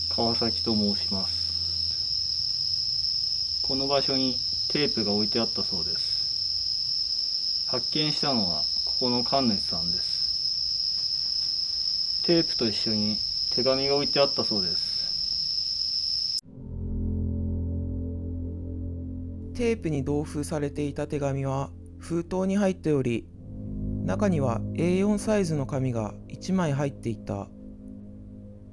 川崎と申します。この場所にテープが置いてあったそうです。発見したのはここの神主さんです。テープと一緒に手紙が置いてあったそうです。テープに同封されていた手紙は封筒に入っており、中には A4 サイズの紙が1枚入っていた。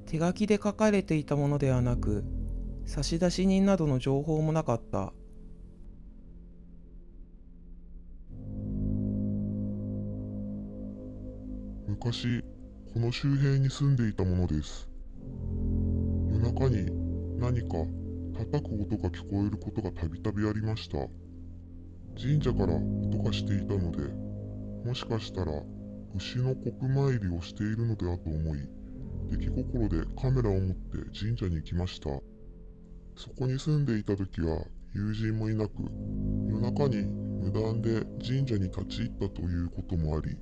手書きで書かれていたものではなく、差出人などの情報もなかった。昔、この周辺に住んでいたものです。夜中に何か叩く音が聞こえることがたびたびありました。神社から音がしていたので、もしかしたら牛の国参りをしているのではと思い、出来心でカメラを持って神社に行きました。そこに住んでいた時は友人もいなく、夜中に無断で神社に立ち入ったということもあり、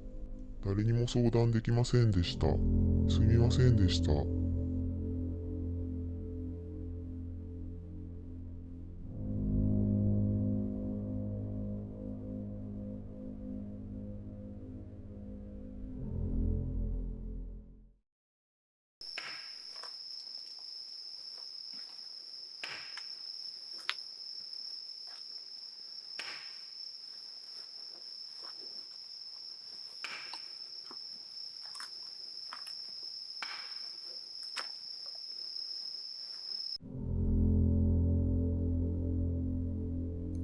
誰にも相談できませんでした。すみませんでした。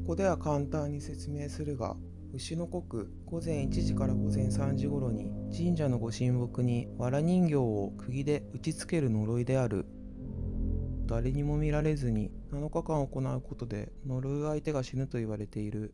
ここでは簡単に説明するが、牛の刻午前1時から午前3時頃に神社のご神木に藁人形を釘で打ちつける呪いである。誰にも見られずに7日間行うことで呪う相手が死ぬと言われている。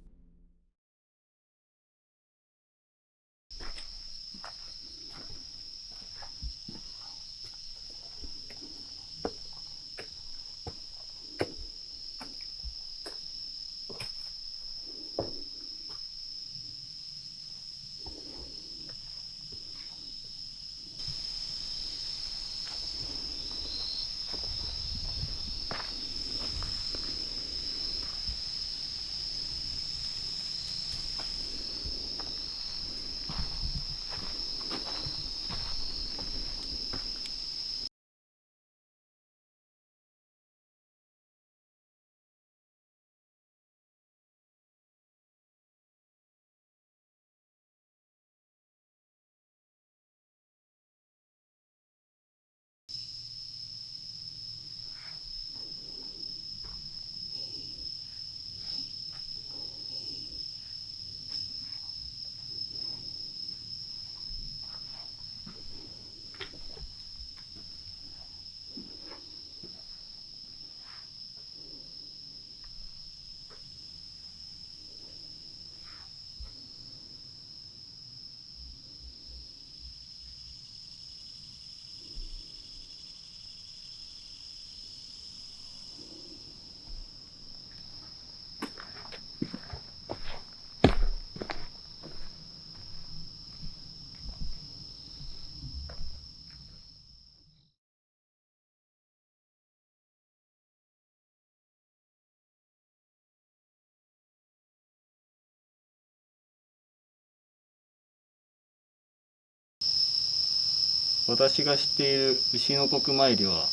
私が知っている牛の国参りは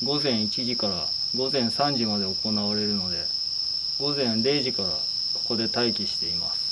午前1時から午前3時まで行われるので、午前0時からここで待機しています。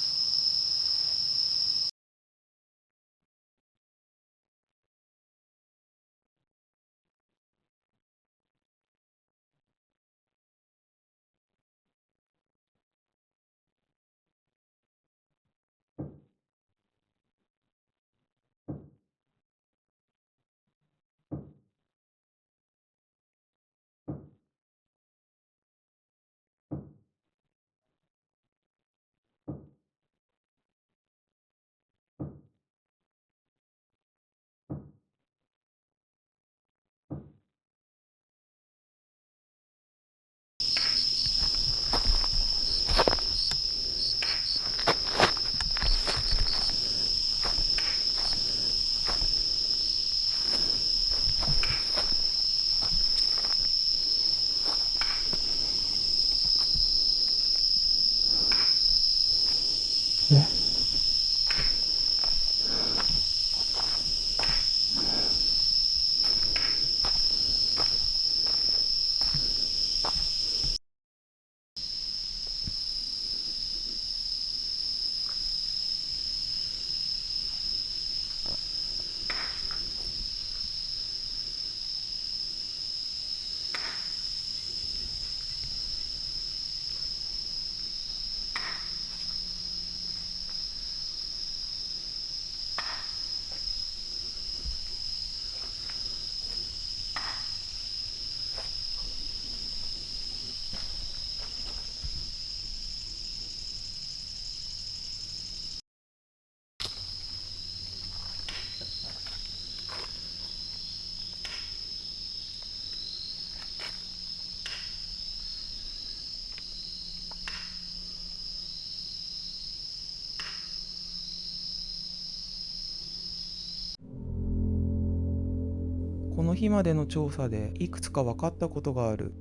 この日までの調査でいくつか分かったことがある。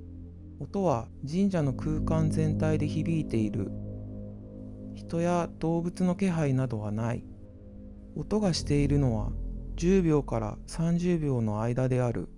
音は神社の空間全体で響いている。人や動物の気配などはない。音がしているのは10秒から30秒の間である。